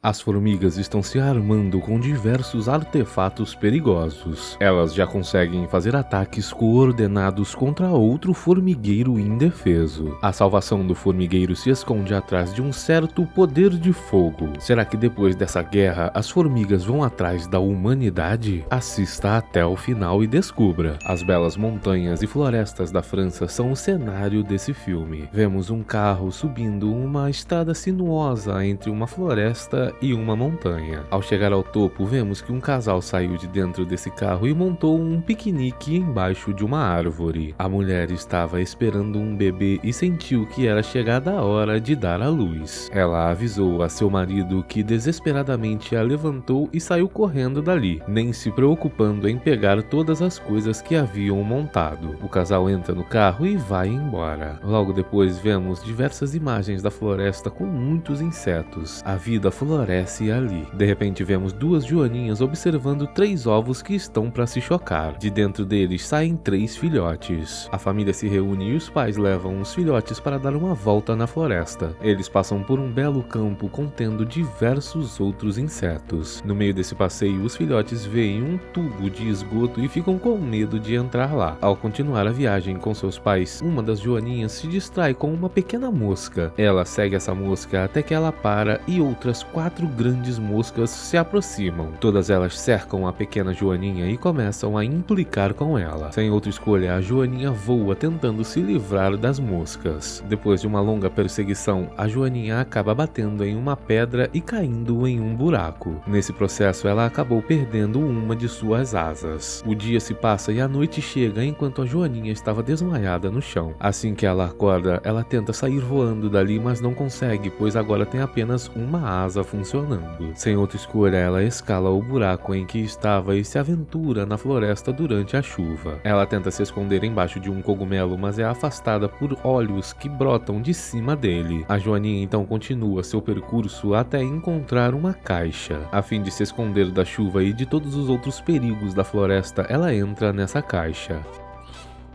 As formigas estão se armando com diversos artefatos perigosos. Elas já conseguem fazer ataques coordenados contra outro formigueiro indefeso. A salvação do formigueiro se esconde atrás de um certo poder de fogo. Será que depois dessa guerra as formigas vão atrás da humanidade? Assista até o final e descubra. As belas montanhas e florestas da França são o cenário desse filme. Vemos um carro subindo uma estrada sinuosa entre uma floresta e uma montanha. Ao chegar ao topo, vemos que um casal saiu de dentro desse carro e montou um piquenique embaixo de uma árvore. A mulher estava esperando um bebê e sentiu que era chegada a hora de dar à luz. Ela avisou a seu marido, que desesperadamente a levantou e saiu correndo dali, nem se preocupando em pegar todas as coisas que haviam montado. O casal entra no carro e vai embora. Logo depois vemos diversas imagens da floresta com muitos insetos. A vida floresce ali. De repente vemos duas joaninhas observando 3 ovos que estão para se chocar. De dentro deles saem 3 filhotes. A família se reúne e os pais levam os filhotes para dar uma volta na floresta. Eles passam por um belo campo contendo diversos outros insetos. No meio desse passeio, os filhotes veem um tubo de esgoto e ficam com medo de entrar lá. Ao continuar a viagem com seus pais, uma das joaninhas se distrai com uma pequena mosca. Ela segue essa mosca até que ela para e outras 4 grandes moscas se aproximam. Todas elas cercam a pequena joaninha e começam a implicar com ela. Sem outra escolha, a joaninha voa tentando se livrar das moscas. Depois de uma longa perseguição, a joaninha acaba batendo em uma pedra e caindo em um buraco. Nesse processo, ela acabou perdendo uma de suas asas. O dia se passa e a noite chega enquanto a joaninha estava desmaiada no chão. Assim que ela acorda, ela tenta sair voando dali, mas não consegue, pois agora tem apenas uma asa funcionando. Sem outra escolha, ela escala o buraco em que estava e se aventura na floresta durante a chuva. Ela tenta se esconder embaixo de um cogumelo, mas é afastada por olhos que brotam de cima dele. A joaninha então continua seu percurso até encontrar uma caixa. A fim de se esconder da chuva e de todos os outros perigos da floresta, ela entra nessa caixa.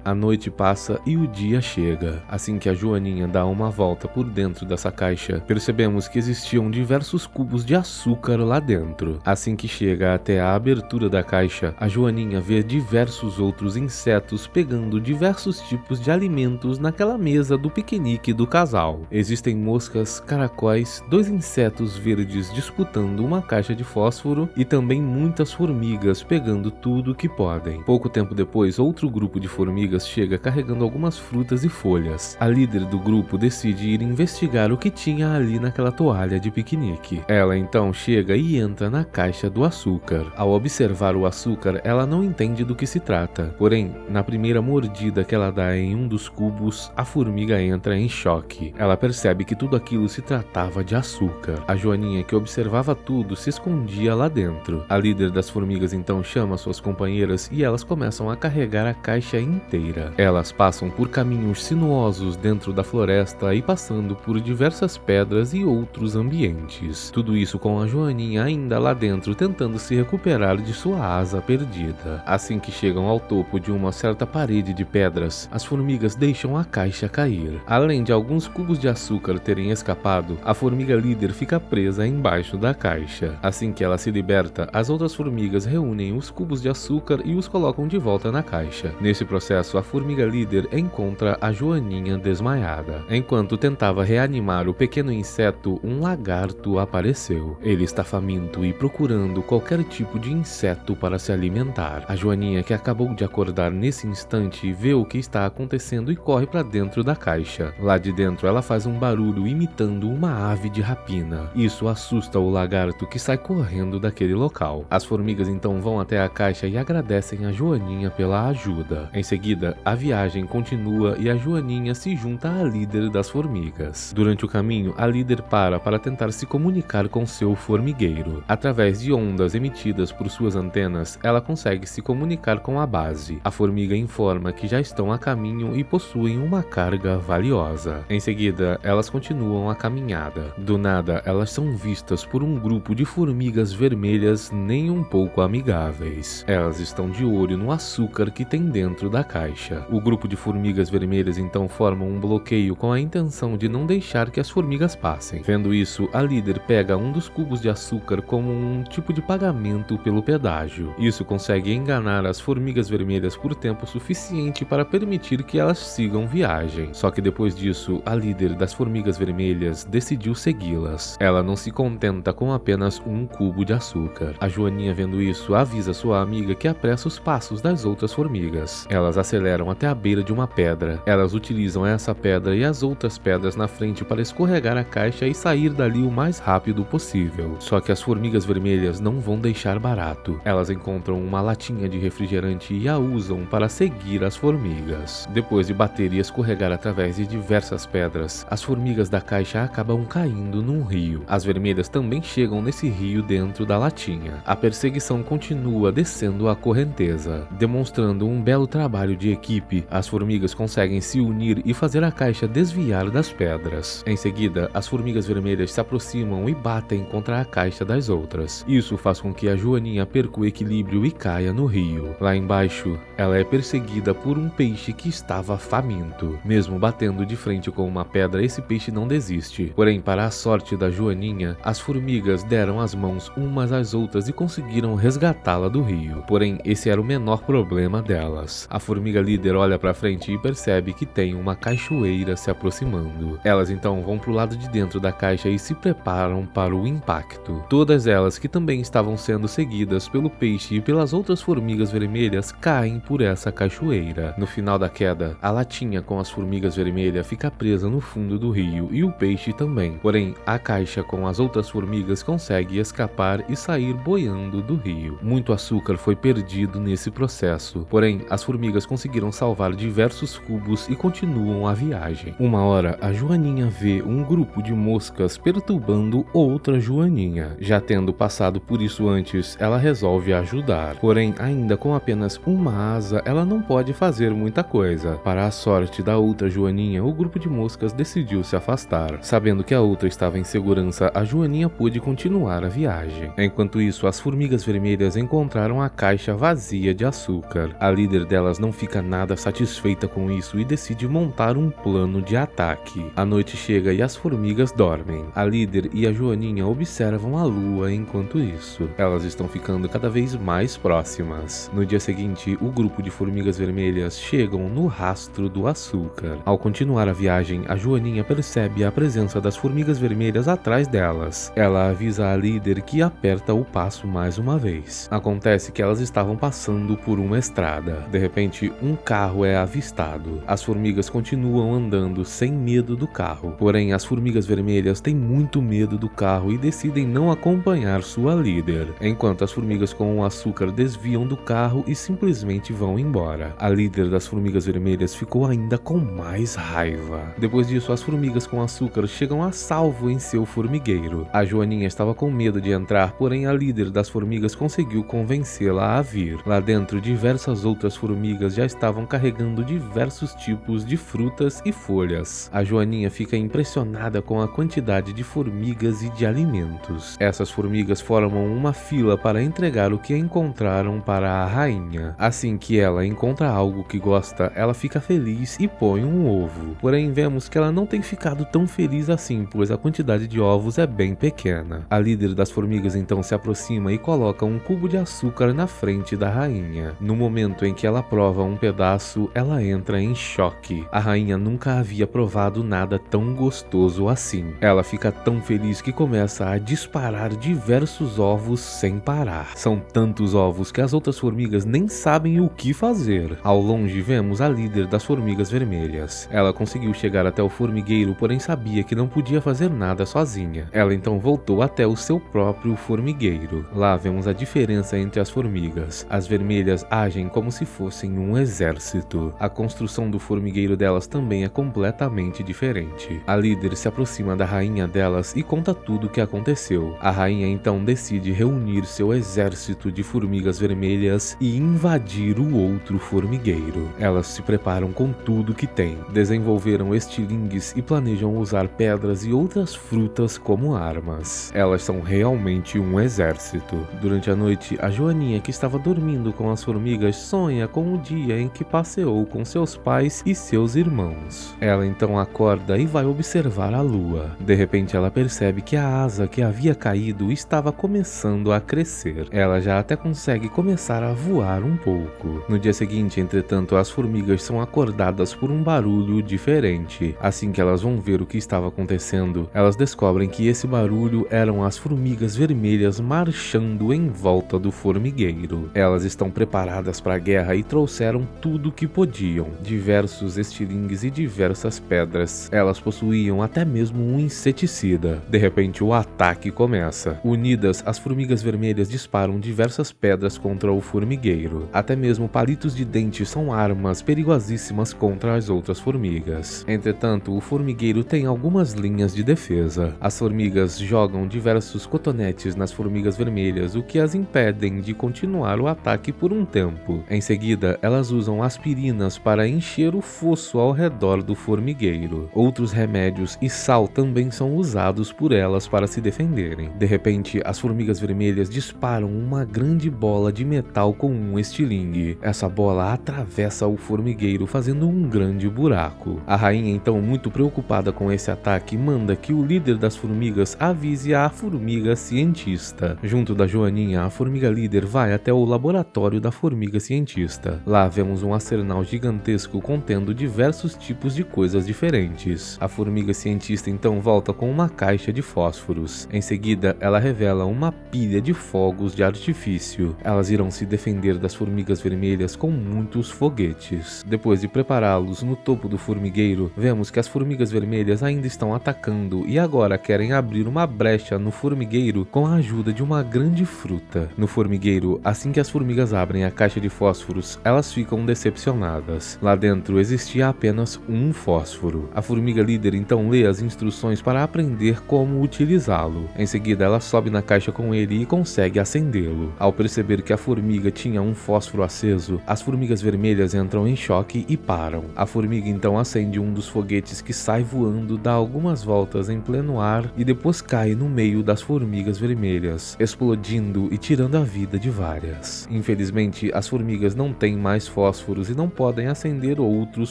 A noite passa e o dia chega. Assim que a joaninha dá uma volta por dentro dessa caixa, percebemos que existiam diversos cubos de açúcar lá dentro. Assim que chega até a abertura da caixa, a joaninha vê diversos outros insetos pegando diversos tipos de alimentos naquela mesa do piquenique do casal. Existem moscas, caracóis, 2 insetos verdes disputando uma caixa de fósforo e também muitas formigas pegando tudo que podem. Pouco tempo depois, outro grupo de formigas chega carregando algumas frutas e folhas. A líder do grupo decide ir investigar o que tinha ali naquela toalha de piquenique. Ela então chega e entra na caixa do açúcar. Ao observar o açúcar, ela não entende do que se trata. Porém, na primeira mordida que ela dá em um dos cubos, a formiga entra em choque. Ela percebe que tudo aquilo se tratava de açúcar. A joaninha, que observava tudo, se escondia lá dentro. A líder das formigas então chama suas companheiras e elas começam a carregar a caixa inteira. Elas passam por caminhos sinuosos dentro da floresta e passando por diversas pedras e outros ambientes. Tudo isso com a joaninha ainda lá dentro tentando se recuperar de sua asa perdida. Assim que chegam ao topo de uma certa parede de pedras, as formigas deixam a caixa cair. Além de alguns cubos de açúcar terem escapado, a formiga líder fica presa embaixo da caixa. Assim que ela se liberta, as outras formigas reúnem os cubos de açúcar e os colocam de volta na caixa. Nesse processo, a formiga líder encontra a joaninha desmaiada. Enquanto tentava reanimar o pequeno inseto, um lagarto apareceu. Ele está faminto e procurando qualquer tipo de inseto para se alimentar. A joaninha, que acabou de acordar nesse instante, vê o que está acontecendo e corre para dentro da caixa. Lá de dentro, ela faz um barulho imitando uma ave de rapina. Isso assusta o lagarto, que sai correndo daquele local. As formigas então vão até a caixa e agradecem a joaninha pela ajuda. Em seguida, a viagem continua e a joaninha se junta à líder das formigas. Durante o caminho, a líder para tentar se comunicar com seu formigueiro. Através de ondas emitidas por suas antenas, ela consegue se comunicar com a base. A formiga informa que já estão a caminho e possuem uma carga valiosa. Em seguida, elas continuam a caminhada. Do nada, elas são vistas por um grupo de formigas vermelhas nem um pouco amigáveis. Elas estão de olho no açúcar que tem dentro da caixa. caixa. O grupo de formigas vermelhas então forma um bloqueio com a intenção de não deixar que as formigas passem. Vendo isso, a líder pega um dos cubos de açúcar como um tipo de pagamento pelo pedágio. Isso consegue enganar as formigas vermelhas por tempo suficiente para permitir que elas sigam viagem. Só que depois disso, a líder das formigas vermelhas decidiu segui-las. Ela não se contenta com apenas um cubo de açúcar. A Joaninha, vendo isso, avisa sua amiga que apressa os passos das outras formigas. Elas aceleram até a beira de uma pedra. Elas utilizam essa pedra e as outras pedras na frente para escorregar a caixa e sair dali o mais rápido possível. Só que as formigas vermelhas não vão deixar barato. Elas encontram uma latinha de refrigerante e a usam para seguir as formigas. Depois de bater e escorregar através de diversas pedras, as formigas da caixa acabam caindo num rio. As vermelhas também chegam nesse rio dentro da latinha. A perseguição continua descendo a correnteza. Demonstrando um belo trabalho de equipe, as formigas conseguem se unir e fazer a caixa desviar das pedras. Em seguida, as formigas vermelhas se aproximam e batem contra a caixa das outras. Isso faz com que a Joaninha perca o equilíbrio e caia no rio. Lá embaixo, ela é perseguida por um peixe que estava faminto. Mesmo batendo de frente com uma pedra, esse peixe não desiste. Porém, para a sorte da Joaninha, as formigas deram as mãos umas às outras e conseguiram resgatá-la do rio. Porém, esse era o menor problema delas. A formiga líder olha para frente e percebe que tem uma cachoeira se aproximando. Elas então vão pro lado de dentro da caixa e se preparam para o impacto. Todas elas, que também estavam sendo seguidas pelo peixe e pelas outras formigas vermelhas, caem por essa cachoeira. No final da queda, a latinha com as formigas vermelhas fica presa no fundo do rio e o peixe também. Porém, a caixa com as outras formigas consegue escapar e sair boiando do rio. Muito açúcar foi perdido nesse processo. Porém, as formigas conseguiram salvar diversos cubos e continuam a viagem. Uma hora, a Joaninha vê um grupo de moscas perturbando outra Joaninha. Já tendo passado por isso antes, ela resolve ajudar. Porém, ainda com apenas uma asa, ela não pode fazer muita coisa. Para a sorte da outra Joaninha, o grupo de moscas decidiu se afastar. Sabendo que a outra estava em segurança, a Joaninha pôde continuar a viagem. Enquanto isso, as formigas vermelhas encontraram a caixa vazia de açúcar. A líder delas não fica nada satisfeita com isso e decide montar um plano de ataque. A noite chega e as formigas dormem. A líder e a Joaninha observam a lua enquanto isso. Elas estão ficando cada vez mais próximas. No dia seguinte, o grupo de formigas vermelhas chegam no rastro do açúcar. Ao continuar a viagem, a Joaninha percebe a presença das formigas vermelhas atrás delas. Ela avisa a líder que aperta o passo mais uma vez. Acontece que elas estavam passando por uma estrada. De repente, um carro é avistado. As formigas continuam andando sem medo do carro. Porém, as formigas vermelhas têm muito medo do carro e decidem não acompanhar sua líder. Enquanto as formigas com o açúcar desviam do carro e simplesmente vão embora. A líder das formigas vermelhas ficou ainda com mais raiva. Depois disso, as formigas com açúcar chegam a salvo em seu formigueiro. A Joaninha estava com medo de entrar, porém a líder das formigas conseguiu convencê-la a vir. Lá dentro, diversas outras formigas já estavam carregando diversos tipos de frutas e folhas. A Joaninha fica impressionada com a quantidade de formigas e de alimentos. Essas formigas formam uma fila para entregar o que encontraram para a rainha. Assim que ela encontra algo que gosta, ela fica feliz e põe um ovo. Porém, vemos que ela não tem ficado tão feliz assim, pois a quantidade de ovos é bem pequena. A líder das formigas então se aproxima e coloca um cubo de açúcar na frente da rainha. No momento em que ela prova um pedaço, ela entra em choque. A rainha nunca havia provado nada tão gostoso assim. Ela fica tão feliz que começa a disparar diversos ovos sem parar. São tantos ovos que as outras formigas nem sabem o que fazer. Ao longe vemos a líder das formigas vermelhas. Ela conseguiu chegar até o formigueiro, porém sabia que não podia fazer nada sozinha. Ela então voltou até o seu próprio formigueiro. Lá vemos a diferença entre as formigas. As vermelhas agem como se fossem um exército. A construção do formigueiro delas também é completamente diferente. A líder se aproxima da rainha delas e conta tudo o que aconteceu. A rainha então decide reunir seu exército de formigas vermelhas e invadir o outro formigueiro. Elas se preparam com tudo que têm, desenvolveram estilingues e planejam usar pedras e outras frutas como armas. Elas são realmente um exército. Durante a noite, a Joaninha, que estava dormindo com as formigas, sonha com o dia dia em que passeou com seus pais e seus irmãos. Ela então acorda e vai observar a lua. De repente ela percebe que a asa que havia caído estava começando a crescer. Ela já até consegue começar a voar um pouco. No dia seguinte, entretanto, as formigas são acordadas por um barulho diferente. Assim que elas vão ver o que estava acontecendo, elas descobrem que esse barulho eram as formigas vermelhas marchando em volta do formigueiro. Elas estão preparadas para a guerra e trouxeram tudo o que podiam, diversos estilingues e diversas pedras. Elas possuíam até mesmo um inseticida. De repente o ataque começa. Unidas, as formigas vermelhas disparam diversas pedras contra o formigueiro. Até mesmo palitos de dente são armas perigosíssimas contra as outras formigas. Entretanto, o formigueiro tem algumas linhas de defesa. As formigas jogam diversos cotonetes nas formigas vermelhas, o que as impedem de continuar o ataque por um tempo. Em seguida, elas usam aspirinas para encher o fosso ao redor do formigueiro. Outros remédios e sal também são usados por elas para se defenderem. De repente, as formigas vermelhas disparam uma grande bola de metal com um estilingue. Essa bola atravessa o formigueiro, fazendo um grande buraco. A rainha, então, muito preocupada com esse ataque, manda que o líder das formigas avise a formiga cientista. Junto da Joaninha, a formiga líder vai até o laboratório da formiga cientista. Lá vemos um arsenal gigantesco contendo diversos tipos de coisas diferentes. A formiga cientista então volta com uma caixa de fósforos. Em seguida, ela revela uma pilha de fogos de artifício. Elas irão se defender das formigas vermelhas com muitos foguetes. Depois de prepará-los no topo do formigueiro, vemos que as formigas vermelhas ainda estão atacando e agora querem abrir uma brecha no formigueiro com a ajuda de uma grande fruta. No formigueiro, assim que as formigas abrem a caixa de fósforos, elas ficam decepcionadas. Lá dentro existia apenas um fósforo. A formiga líder então lê as instruções para aprender como utilizá-lo. Em seguida, ela sobe na caixa com ele e consegue acendê-lo. Ao perceber que a formiga tinha um fósforo aceso, as formigas vermelhas entram em choque e param. A formiga então acende um dos foguetes que sai voando, dá algumas voltas em pleno ar e depois cai no meio das formigas vermelhas, explodindo e tirando a vida de várias. Infelizmente, as formigas não têm mais fósforos e não podem acender outros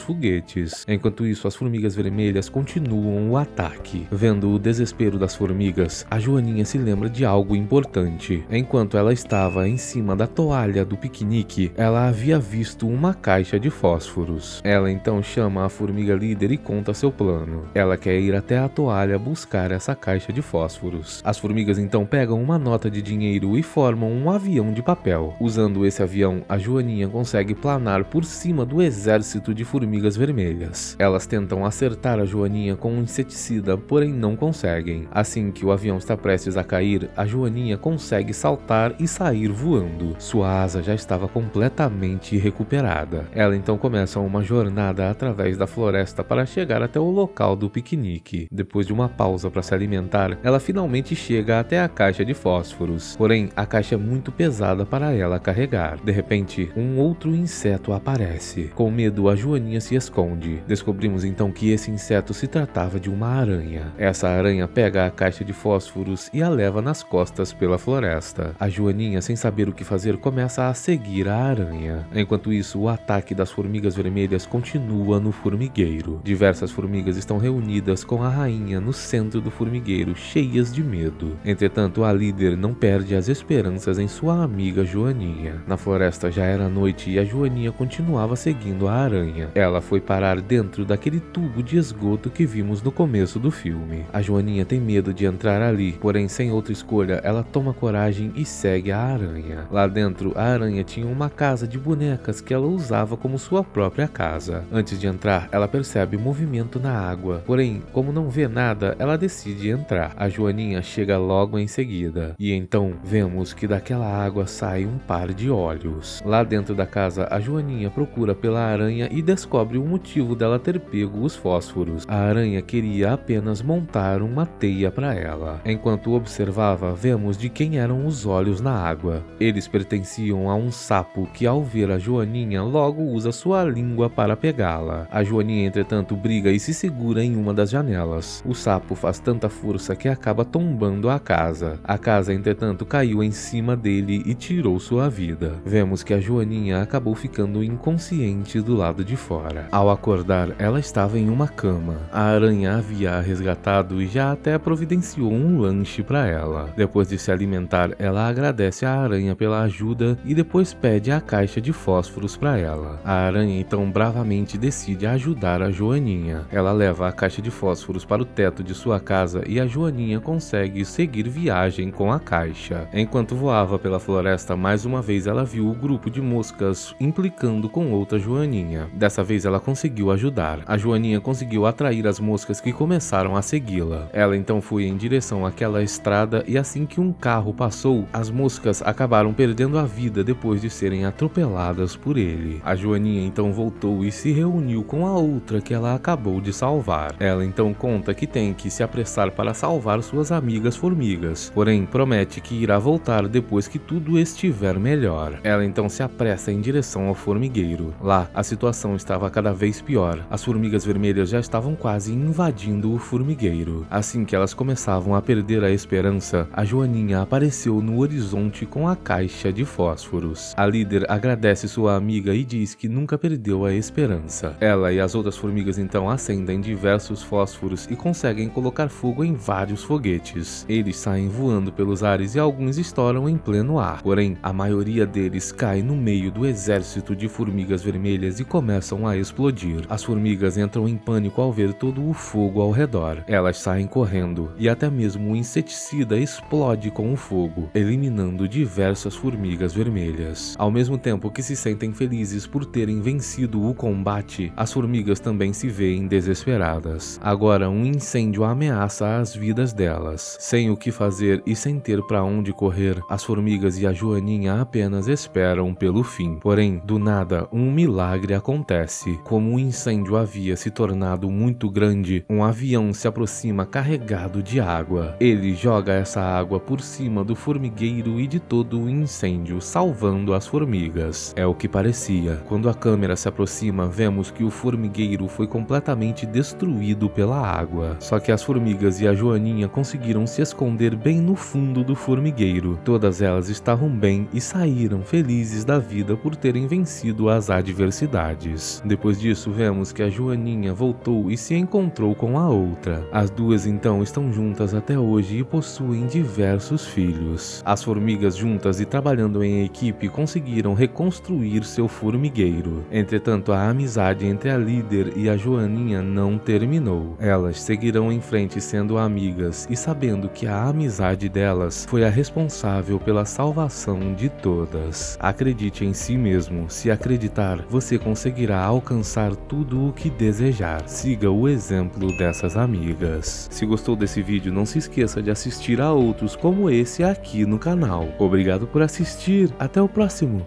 foguetes. Enquanto isso, as formigas vermelhas continuam o ataque. Vendo o desespero das formigas, a Joaninha se lembra de algo importante. Enquanto ela estava em cima da toalha do piquenique, ela havia visto uma caixa de fósforos. Ela então chama a formiga líder e conta seu plano. Ela quer ir até a toalha buscar essa caixa de fósforos. As formigas então pegam uma nota de dinheiro e formam um avião de papel. Usando esse avião, a Joaninha consegue planar por cima do exército de formigas vermelhas. Elas tentam acertar a Joaninha com um inseticida, porém não conseguem. Assim que o avião está prestes a cair, a Joaninha consegue saltar e sair voando. Sua asa já estava completamente recuperada. Ela então começa uma jornada através da floresta para chegar até o local do piquenique. Depois de uma pausa para se alimentar, ela finalmente chega até a caixa de fósforos. Porém, a caixa é muito pesada para ela carregar. De repente, um outro inseto aparece. Com medo, a Joaninha se esconde. Descobrimos então que esse inseto se tratava de uma aranha. Essa aranha pega a caixa de fósforos e a leva nas costas pela floresta. A Joaninha, sem saber o que fazer, começa a seguir a aranha. Enquanto isso, o ataque das formigas vermelhas continua no formigueiro. Diversas formigas estão reunidas com a rainha no centro do formigueiro, cheias de medo. Entretanto, a líder não perde as esperanças em sua amiga Joaninha. Na floresta já era noite e a Joaninha continuava seguindo a aranha. Ela foi parar dentro daquele tubo de esgoto que vimos no começo do filme. A Joaninha tem medo de entrar ali, porém sem outra escolha, ela toma coragem e segue a aranha. Lá dentro, a aranha tinha uma casa de bonecas que ela usava como sua própria casa. Antes de entrar, ela percebe movimento na água, porém, como não vê nada, ela decide entrar. A Joaninha chega logo em seguida, e então vemos que daquela água sai um par de olhos. Lá dentro da casa, a Joaninha procura pela aranha e descobre o motivo dela ter pego os fósforos. A aranha queria apenas montar uma teia para ela. Enquanto observava, vemos de quem eram os olhos na água. Eles pertenciam a um sapo que, ao ver a Joaninha, logo usa sua língua para pegá-la. A Joaninha, entretanto, briga e se segura em uma das janelas. O sapo faz tanta força que acaba tombando a casa. A casa, entretanto, caiu em cima dele e tirou sua vida. Vemos que a Joaninha acabou ficando ficando inconsciente do lado de fora. Ao acordar, ela estava em uma cama. A aranha havia a resgatado e já até providenciou um lanche para ela. Depois de se alimentar, ela agradece à aranha pela ajuda e depois pede a caixa de fósforos para ela. A aranha então bravamente decide ajudar a Joaninha. Ela leva a caixa de fósforos para o teto de sua casa e a Joaninha consegue seguir viagem com a caixa. Enquanto voava pela floresta, mais uma vez ela viu o grupo de moscas implicando com outra Joaninha. Dessa vez ela conseguiu ajudar. A Joaninha conseguiu atrair as moscas que começaram a segui-la. Ela então foi em direção àquela estrada e assim que um carro passou, as moscas acabaram perdendo a vida depois de serem atropeladas por ele. A Joaninha então voltou e se reuniu com a outra que ela acabou de salvar. Ela então conta que tem que se apressar para salvar suas amigas formigas, porém promete que irá voltar depois que tudo estiver melhor. Ela então se apressa em direção ao formigueiro. Lá, a situação estava cada vez pior. As formigas vermelhas já estavam quase invadindo o formigueiro. Assim que elas começavam a perder a esperança, a Joaninha apareceu no horizonte com a caixa de fósforos. A líder agradece sua amiga e diz que nunca perdeu a esperança. Ela e as outras formigas então acendem diversos fósforos e conseguem colocar fogo em vários foguetes. Eles saem voando pelos ares e alguns estouram em pleno ar. Porém, a maioria deles cai no meio do exército de formigas vermelhas e começam a explodir. As formigas entram em pânico ao ver todo o fogo ao redor. Elas saem correndo e até mesmo o inseticida explode com o fogo, eliminando diversas formigas vermelhas. Ao mesmo tempo que se sentem felizes por terem vencido o combate, as formigas também se veem desesperadas. Agora um incêndio ameaça as vidas delas. Sem o que fazer e sem ter para onde correr, as formigas e a Joaninha apenas esperam pelo fim. Porém, do nada, um milagre acontece. Como o incêndio havia se tornado muito grande, um avião se aproxima carregado de água. Ele joga essa água por cima do formigueiro e de todo o incêndio, salvando as formigas. É o que parecia. Quando a câmera se aproxima, vemos que o formigueiro foi completamente destruído pela água. Só que as formigas e a Joaninha conseguiram se esconder bem no fundo do formigueiro. Todas elas estavam bem e saíram felizes da vida por terem vencido as adversidades. Depois disso, vemos que a Joaninha voltou e se encontrou com a outra. As duas então estão juntas até hoje e possuem diversos filhos. As formigas juntas e trabalhando em equipe conseguiram reconstruir seu formigueiro. Entretanto, a amizade entre a líder e a Joaninha não terminou. Elas seguirão em frente sendo amigas e sabendo que a amizade delas foi a responsável pela salvação de todas. Acredite em si mesmo. Se acreditar, você conseguirá alcançar tudo o que desejar. Siga o exemplo dessas amigas. Se gostou desse vídeo, não se esqueça de assistir a outros como esse aqui no canal. Obrigado por assistir. Até o próximo.